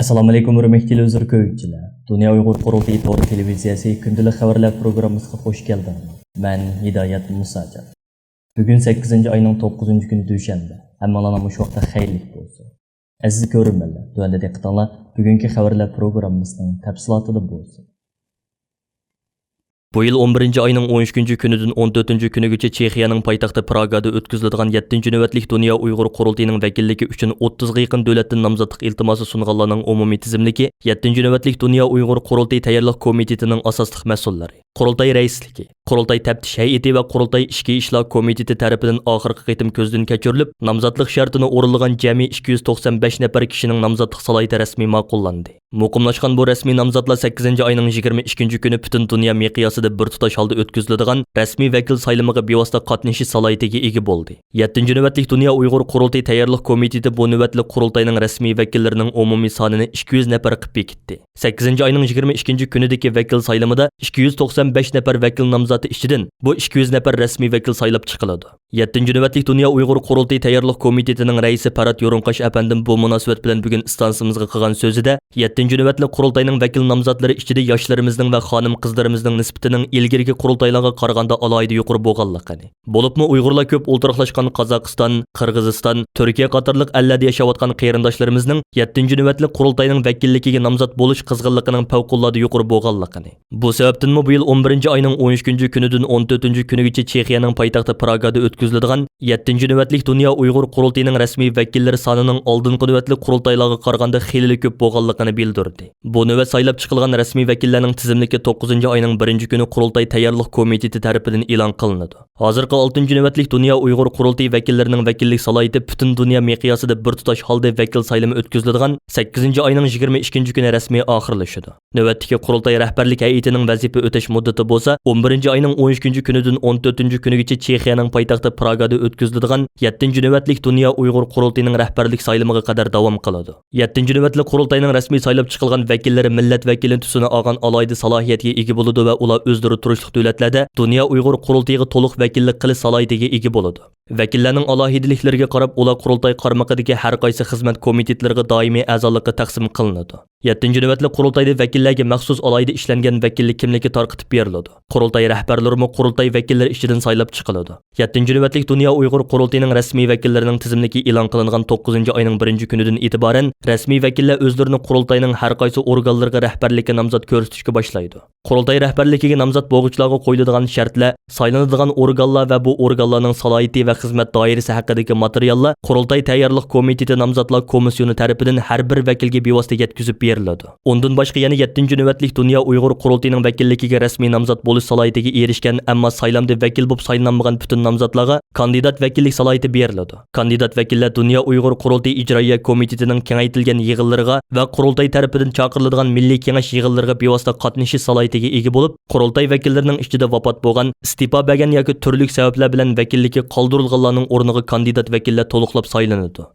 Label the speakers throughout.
Speaker 1: Assalomu alaykum hurmatli televizor ko'ruvchilar. Dunya Uyghur Qurultiyi to'g'ri televiziyasi kündəlik xəvərlər proqramımızga xoş gəldiniz. Mən Hidayat Musacan. Bugün 8-ayının 9-cu günü düşənbə. Hammalarına şu vaxtda xeyirlik bolsun. Əziz görürmənlər, dövəndə diqqətinizə bugünkü xəvərlər proqramımızın təfsilatı bolsun. Bu yıl 11. ayının 13. günüdün 14. günügüçe Çexiyanın paytaxtı Pragada ötküzülüdüğən 7. növbətlik Dunya Uyghur Qurultiyinin vəkilliyi üçün 30-ga yaxın dövlətdən namzatlıq iltiması sunğanlarının umumi tizimliki 7. növbətlik Dunya Uyghur Qurultiyi tayyorlıq komitetinin asaslıq məsulları, Qurultay rəisligi, Qurultay təftiş heyəti və Qurultay İşki İşlar komiteti tərəfindən axırqı qitim көзден keçirilib, namzatlıq şərtini orunluğan cəmi 295 nəfər kişinin namzatlıq salayeti rəsmi maqullandı. Muqimlaşqan bu rəsmi namzatlar 8. ayının 22. günü bütün dünya miqyasida bir tutaş halda ötküzülüdüğən rəsmi vəkil sayılımıға bevasita qatnaşış salayetiga ega boldu. 7. növbətlik Dunya Uyghur Qurultiyi tayyorlıq komiteti bu növbətlik qurultayının rəsmi vəkillərinin umumi sanını 200 nəfər qıb bekitdi. 8. ayının 22. günüdəki vəkil sayılımıda 295 nəfər vəkil namzatı işçidən bu 200 nəfər rəsmi vəkil sayılıb çıxıldı. 7. növbətlik Dunya Uyghur Qurultiyi tayyorlıq komitetinin rəisi Parat Yorunqaş əpəndim bu münasibət bilan bugün istansımızga qilgan sözüdə 7. növbətlik qurultayının vəkil namzatları içində yaşlarımızın və xanım qızlarımızın nisbətinin ilgirki qurultaylarga qaraganda alayda yuqori bo'lganligini, bo'libmi Uyg'urlar ko'p o'ltiraqlashgan Qozog'iston, Qirg'iziston, Turkiya qatorliq ellarda yashayotgan qarindoshlarimizning 7. növbətlik qurultayning vakilligiga nomzod bo'lish qizg'inligining favqulodda yuqori bo'lganligini. Bu sababdanmi bu yil 11. ayning 13. kunidan 14. kunigacha Chexiyaning poytaxti Pragada o'tkaziladigan 7. növbətlik Dunya Uyghur Qurultiyining rasmiy vakillari sonining oldingi növbətlik qurultaylarga qaraganda xeyli ko'p bo'lganligini bildirdi. Bu növbət saylab chiqilgan rasmiy vakillarning tizimligi 9. ayning 1. kuni Qurultay tayyorlıq komiteti tərəfindən e'lon qilinadi. Hozirgi 6. növbətlik Dunya Uyghur Qurultiyi vakillarining vakillik salohiyati butun dunyo miqyosida bir tutash holda vakil saylimi o'tkaziladigan 8. ayning 22. kuni rasmiy oxirlashadi. Navbatdagi Qurultay rahbarlik hay'atining vazifa o'tash muddati bo'lsa 11. ayning 13. kunidan 14. kunigacha Chexiyaning poytaxti Pragada o'tkaziladigan 7. növbətlik Dunya Uyghur Qurultiyining rahbarlik saylimiga qadar davom qiladi. 7. növbətlik Qurultayning rasmiy saylab chiqilgan vakillari millat vakilini tusini olgan alohida salohiyatga ega bo'ladi va ular o'zlari turishliq davlatlarda Dunya Uyghur Qurultiyiga to'liq vakillik qilish salohiyatiga ega bo'ladi. Vakillarning alohidaliklariga qarab ular qurultay qarmog'idagi har qaysi xizmat komitetlariga doimiy a'zolikka taqsim qilinadi. 7. növbətlik qurultayda vakillarga maxsus alohida ishlangan vakillik kimligi tarqitib beriladi. Qurultay rahbarlari qurultay vakillari ichidan saylab chiqiladi. 7. növbətlik Dunya Uyghur Qurultiyining rasmiy vakillarining tizimligi e'lon qilingan 9. ayning 1. kunidan e'tiboran rasmiy vakillar o'zlarini qurultayning har qaysi organlariga rahbarlikka nomzod ko'rsatishga boshlaydi. Qurultay rahbarligiga nomzod bo'lg'uchilarga qo'yiladigan shartlar, saylanadigan organlar va bu organlarning salohiyati va xizmat doirasi haqidagi materiallar Qurultay tayyorlik komiteti nomzodlar komissiyoni tarafidan har bir vakilga bevosita yetkazib beriladi. Undan boshqa yana 7. növbətlik Dunya Uyghur Qurultiyining vakilligiga rasmiy nomzod bo'lish salohiyatiga erishgan, ammo saylamda vakil bo'lib saylanmagan butun nomzodlarga kandidat vakillik salohiyati beriladi. Kandidat vakillar Dunya Uyghur Qurultiyi ijroiya komitetining kengaytirilgan yig'inlariga va Qurultay tarafidan chaqiriladigan milliy kengash yig'inlariga bevosita qatnashish salohiyatiga ega bo'lib, Qurultay vakillarining ichida vafot bo'lgan, istifa bergan yoki turli sabablar bilan vakilligi qoldirilganlarning o'rniga kandidat vakillar to'liqlab saylanadi.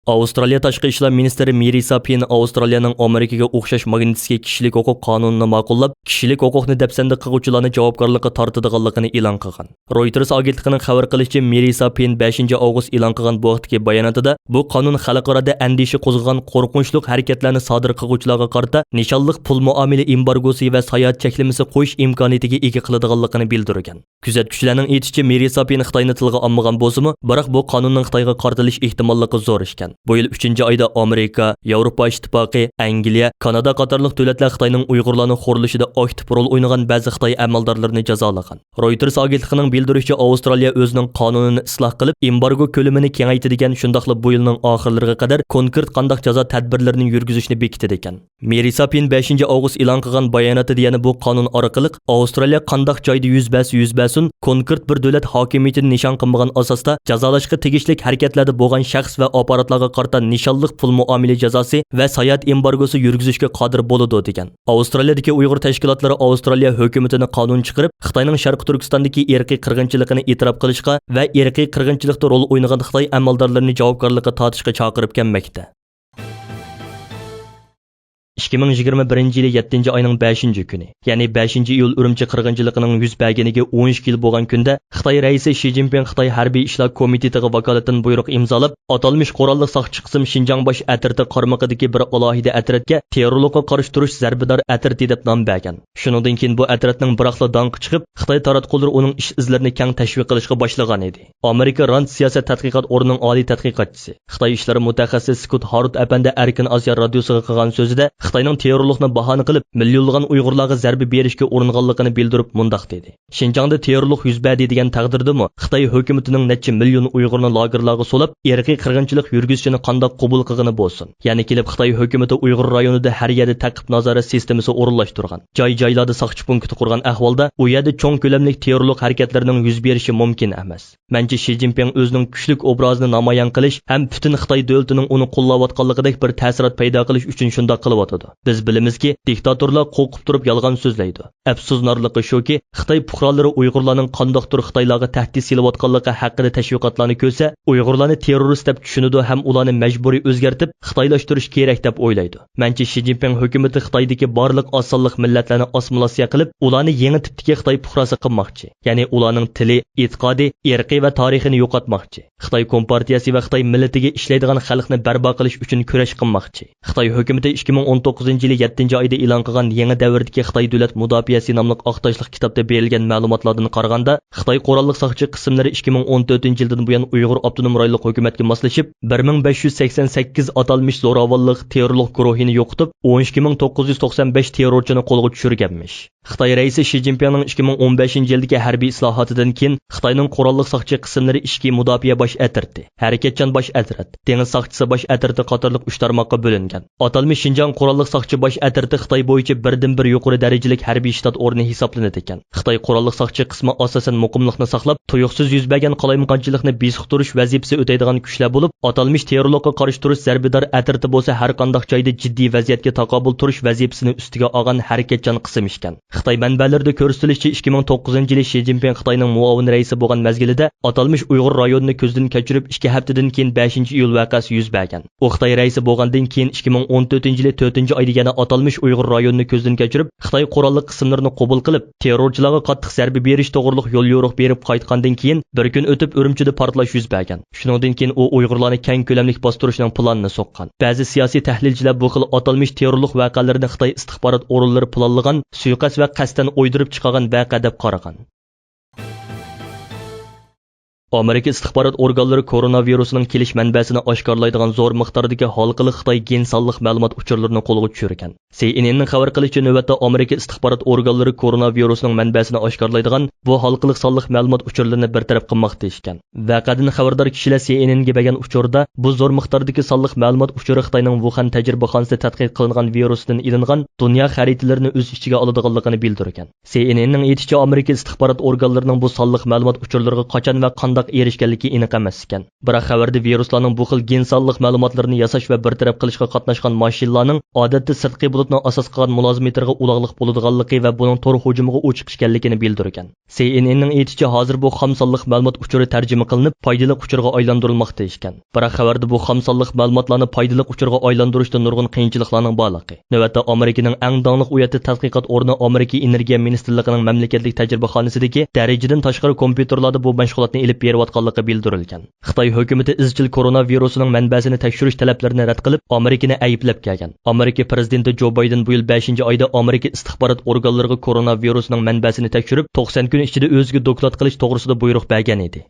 Speaker 1: Avstraliya Tashqi ishlar ministri Mirisa Pin Avstraliyaning Amerikaga o'xshash magnitskiy kishilik huquq qonunini ma'qullab, kishilik huquqni dafsanda qiluvchilarni javobgarlikka tortadiganligini e'lon qilgan. Reuters agentligining xabar qilishicha, Mirisa Pin 5 avgust e'lon qilgan bu vaqtdagi bayonotida bu qonun xalqaro andisha qo'zg'agan qo'rqinchli harakatlarni sodir qiluvchilarga qarata nishonliq pul muomala embargosi va sayohat cheklamasi qo'yish imkoniyatiga ega qiladiganligini bildirgan. Kuzatuvchilarning aytishicha, Mirisa Pin Xitoyni tilga olmagan bo'lsa-mu, biroq bu qonunning Xitoyga qartilish ehtimolligi zo'r ekan. Bu yil 3. ayda Amerika, Yevropa İttifaqı, Angliya, Kanada qatorliq davlatlar Xitoyning Uyg'urlarni xo'rlashida aktiv rol o'ynagan ba'zi Xitoy amaldorlarini jazolagan. Reuters agentligining bildirishicha, Avstraliya o'zining qonunini isloh qilib, embargo ko'lamini kengaytirgan, shundaqla bu yilning oxirlariga qadar konkret qanday jazo tadbirlarini yurgizishni bekitdi ekan. Mirisa Pin 5 avgust e'lon qilgan bayonotida yana bu qonun orqali Avstraliya qanday joyda yuz bersin, konkret bir davlat hokimiyatini nishon qilmagan asosda jazolashga tegishli harakatlarda bo'lgan shaxs va apparatlarga qarta nishonliq pul muomala jazosi va sayohat embargosi yurgizishga qodir bo'ladi degan. Avstraliyadagi Uyg'ur tashkilotlari Avstraliya hukumatini qonun chiqarib, Xitoyning Sharq Turkistondagi irqiy qirg'inchiligini e'tirof qilishga va irqiy qirg'inchilikda rol o'ynagan Xitoy amaldorlarini javobgarlikka tortishga chaqirib kelmoqda. 2021 yılı 7. ayının 5. günü, yani 5. iyul Ürümçi qırğınçılığının 100 bəgeniga 12 yıl bolğan gündə Xitay reisi Xi Jinping Xitay Hərbi İşlər Komitetiga vakolatdan buyruq imzalab, atalmış quralliq saqchi qism Şinjan baş ətirti qarmaqidagi bir alohida ətiratga terrorluqqa qarshi turish zarbidor ətirti deb nom bergan. Shuningdan keyin bu ətiratning biraqla danqi chiqib, Xitay taratqullari uning ish izlarini keng tashviq qilishga boshlagan edi. Amerika Rand siyosat tadqiqot o'rnining oliy tadqiqotchisi, Xitoy ishlari mutaxassisi Scott Harut apanda Erkin Osiyo radiosiga qilgan so'zida Xitoyning terrorlikni bahona qilib, millionlagan Uyg'urlarga zarba berishga uringanligini bildirib mundaq dedi. Şinjangda terrorlik yuz berdi degan taqdirdami, Xitoy hukumatining necha million Uyg'urni lagerlarga solib, irqiy qirg'inchilik yurgizishini qanday qabul qilgani bo'lsin. Ya'ni kelib Xitoy hukumati Uyg'ur rayonida har yerda taqib nazorat sistemasi o'rinlashtirgan. Joy-joylarda saqchi punkti qurgan ahvolda u yerda cho'ng ko'lamli terrorlik harakatlarining yuz berishi mumkin emas. Mencha Xi Jinping o'zining kuchlik obrazini namoyon qilish ham butun Xitoy davlatining uni qo'llayotganligidek bir ta'sirot paydo qilish uchun shunday qilyotdi. Biz bilamizki, diktatorlar qo'rqib turib yolg'on so'zlaydi. Afsusnarligi shuki, Xitoy fuqarolari Uyg'urlarning qandoqdir Xitoylarga tahdid silayotganligi haqida tashviqotlarni ko'rsa, Uyg'urlarni terrorist deb tushunadi ham ularni majburiy o'zgartib, xitoylashtirish kerak deb o'ylaydi. Mencha Xi Jinping hukumati Xitoydagi barliq osonliq millatlarni osmolasiya qilib, ularni yangi tipdagi Xitoy fuqarosi qilmoqchi. Ya'ni ularning tili, e'tiqodi, irqi va tarixini yo'qotmoqchi. Xitoy kompartiyasi va Xitoy millatiga ishlaydigan xalqni barpo qilish uchun kurash qilmoqchi. Xitoy hukumati 2019 yil 7 oyda e'lon qilgan yangi davrdagi Xitoy davlat mudofaasi nomli oqtoshliq kitobda berilgan ma'lumotlardan qaraganda, Xitoy qurolliq saqchi qismlari 2014 yildan buyon Uyg'ur avtonom rayonlik hukumatga moslashib, 1588 atalmış zo'ravonlik terrorlik guruhini yo'qotib, 12995 terrorchini qo'lga tushirganmish. Xitoy raisi Xi Jinpingning 2015 yildagi harbiy islohotidan keyin Xitoyning qurolliq saqchi qismlari ishki mudofaa bosh atirti, harakatchan bosh atirat, dengiz saqchisi bosh atirti qatorliq 3 tarmoqqa bo'lingan. Atalmış Şinjan qurolliq saqchi bosh atirti Xitoy bo'yicha birdan-bir yuqori darajalik harbiy shtat o'rni hisoblanadi ekan. Xitoy qurolliq saqchi qismi asosan muqimlikni saqlab, tuyuqsiz yuz bergan qalaymaqonchilikni besiq turish vazifasi o'taydigan kuchlar bo'lib, atalmış terrorlikqa qarshi turish zarbidor atirti bo'lsa har qanday joyda jiddiy vaziyatga taqobil turish vazifasini ustiga olgan harakatchan qism ishkan. Xitoy manbalarida ko'rsatilishicha 2009 yili Xi Jinping Xitoyning muavin raisi bo'lgan mezgilida atalmış Uyg'ur rayonini ko'zdan kechirib 2 haftadan keyin 5 iyul voqeasi yuz bergan. U Xitoy raisi bo'lgandan keyin 2014 yili 4 oyda yana atalmış Uyg'ur rayonini ko'zdan kechirib, Xitoy qurolli qismlarini qabul qilib, terrorchilarga qattiq zarba berish to'g'riliq yo'l yo'riq berib qaytgandan keyin bir kun o'tib Urumchida portlash yuz bergan. Shuningdan keyin u Uyg'urlarni keng ko'lamli bostirishning planini so'qqan. Ba'zi siyosiy tahlilchilar bu xil atalmış terrorlik voqealarini Xitoy istixborot o'rinlari planlagan, suiqasd va qasddan o'ydirib chiqargan voqea deb qaragan. Amerika istixborot organlari koronavirusning kelish manbasini oshkorlaydigan zo'r miqdordagi xalqaro Xitoy gen sonliq ma'lumot uchurlarini qo'lga tushirgan. CNNning xabar qilishicha, navbatda Amerika istixborot organlari koronavirusning manbasini oshkorlaydigan bu xalqaro sonliq ma'lumot uchurlarini bartaraf qilmoqda ekan. Voqeadan xabardor kishilar CNNga bergan uchurda bu zo'r miqdordagi sonliq ma'lumot uchuri Xitoyning Wuhan tajribaxonasida tadqiq qilingan virusdan ilingan Dunya xaritalarini o'z ichiga oladiganligini bildirgan. CNNning aytishicha, Amerika istixborot organlarining bu sonliq ma'lumot uchurlariga qachon va qanday erishganligi aniq emas ekan. Biroq xabarda viruslarning bu xil gen sonliq ma'lumotlarini yasash va bartaraf qilishga qatnashgan mashinlarning odatda sirtqi bulutni asos qilgan mulozimatiga uloqliq bo'ladiganligi va buning tor hujumiga o'ch chiqishganligini bildirgan. CNNning aytishicha, hozir bu xam sonliq ma'lumot uchuri tarjima qilinib, foydali uchurga aylantirilmoqda ekan. Biroq xabarda bu xam sonliq ma'lumotlarni foydali uchurga aylantirishda nurg'un qiyinchiliklarning borligi. Navbatda Amerikaning eng donliq uyati tadqiqot o'rni Amerika Energiya ministrligining mamlakatlik tajribaxonasidagi darajadan tashqari kompyuterlarda bu mashg'ulotni elib berayotganligi bildirilgan. Xitoy hukumati izchil koronavirusining manbasini tekshirish talablarini rad qilib, Amerikani ayblab kelgan. Amerika prezidenti Jo Bayden bu yil 5 oyda Amerika istixborot organlariga koronavirusning manbasini tekshirib, 90 kun ichida o'ziga doklad qilish to'g'risida buyruq bergan edi.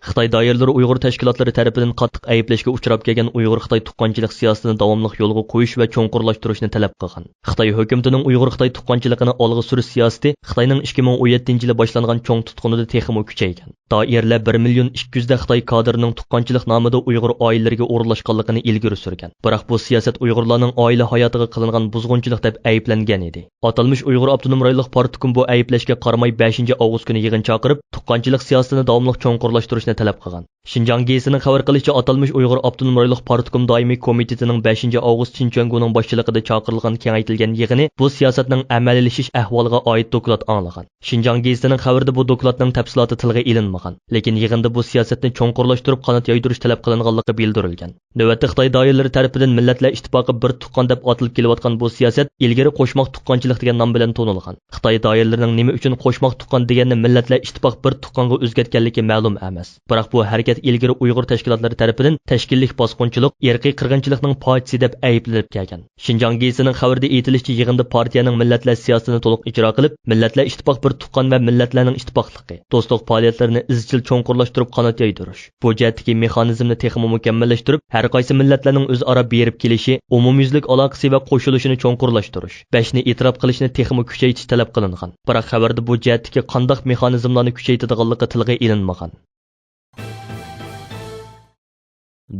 Speaker 1: Xitoy doiralari Uyg'ur tashkilotlari tomonidan qattiq ayblashga uchrab kelgan Uyg'ur Xitoy tuqqanchilik siyosatini davomli yo'lga qo'yish va cho'nqurlashtirishni talab qilgan. Xitoy hukumatining Uyg'ur Xitoy tuqqanchiligini olg'a surish siyosati Xitoyning 2017 yili boshlangan cho'ng tutqunida texmo kuchaygan. Doirlar 1 million 200 da Xitoy kadrining tuqqanchilik nomida Uyg'ur oilalariga o'rlashganligini ilgari surgan. Biroq bu siyosat Uyg'urlarning oila hayotiga qilingan buzg'unchilik deb ayblangan edi. Atalmış Uyg'ur avtonom rayonlik partiyakum bu ayblashga qaramay 5 avgust kuni yig'in chaqirib, tuqqanchilik siyosatini davomli cho'nqurlashtirishni qo'yishni talab qilgan. Şinjan gezisining xabar qilishicha atalmış Uyghur Abdunum Rayonluq Partkom doimiy komitetining 5 avgust Çinchuanguning boshchiligida chaqirilgan kengaytirilgan yig'ini bu siyosatning amaliylashish ahvoliga oid doklad anglagan. Şinjan gezisining xabarida bu dokladning tafsiloti tilga ilinmagan, lekin yig'inda bu siyosatni cho'nqurlashtirib qanot yoydirish talab qilinganligi bildirilgan. Navbatda Xitoy doiralari tarafidan Millatlar Ittifoqi bir tuqqan deb atilib kelayotgan bu siyosat ilgari qo'shmoq tuqqanchilik degan nom bilan tonilgan. Xitoy doiralarining nima uchun qo'shmoq tuqqan deganni Millatlar Ittifoqi bir tuqqanga o'zgartganligi ma'lum emas. Biroq bu harakat ilgari Uyg'ur tashkilotlari tarafidan tashkillik bosqinchilik, irqiy qirg'inchilikning foyisi deb ayblanib kelgan. Şinjan gezisining xabarida aytilishicha yig'inda partiyaning millatlar siyosatini to'liq ijro qilib, Millatlar Ittifoqi bir tuqqan va millatlarning ittifoqligi, do'stlik faoliyatlarini izchil cho'nqurlashtirib qanot yoydirish, bu jihatdagi mexanizmni texmo mukammallashtirib, har qaysi millatlarning o'zaro berib kelishi, umumyuzlik aloqasi va qo'shilishini cho'nqurlashtirish, bashni e'tirof qilishni texmo kuchaytirish talab qilingan. Biroq xabarda bu jihatdagi qanday mexanizmlarni kuchaytirganligi tilga ilinmagan.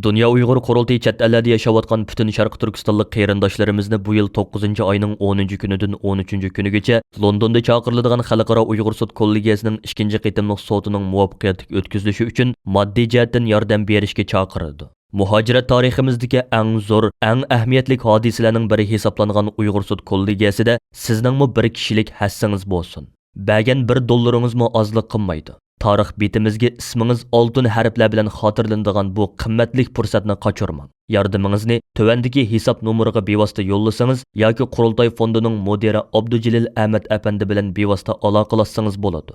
Speaker 1: Dunya Uyghur Qurultiyi chet ellarda yashayotgan butun Sharq Turkistonlik qarindoshlarimizni bu yil 9 oyning 10 kunidan 13 kunigacha Londonda chaqiriladigan Xalqaro Uyg'ur sud kollegiyasining 2 qitimliq sotining muvaffaqiyatli o'tkazilishi uchun moddiy jihatdan yordam berishga chaqirildi. Muhojirat tariximizdagi eng zo'r, eng ahamiyatli hodisalarning biri hisoblangan Uyg'ur sud kollegiyasida sizningmi bir kishilik hassangiz bo'lsin. Bergan $1 ozlik qilmaydi. Tarix betimizga ismingiz oltin harflar bilan xotirlanadigan bu qimmatli fursatni qochirmang. Yordamingizni tövandagi hisob nomeriga bevosita yo'llasangiz yoki Qurultiyi fondining mudiri Abdujilil Ahmad afandi bilan bevosita aloqalashsangiz bo'ladi.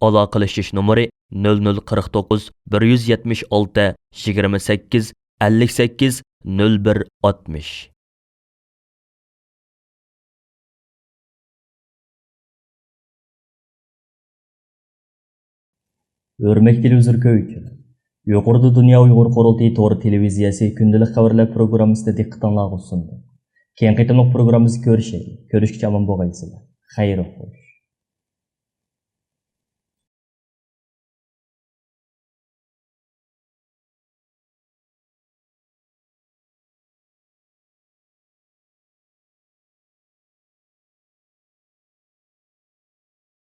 Speaker 1: Aloqalashish nomeri 0049 176 28 58 0160.
Speaker 2: Hürmetli televizyon köyücüler. Yuqorida Dunya Uyghur Qurultiyi to'g'ri televiziyesi kündəlik xəvərlər proqrammisida diqqətinizə sundu. Keyin qitimliq proqramimizni ko'rishaylik. Ko'rishgacha omon bo'lgaysizlar. Xayr xo'sh.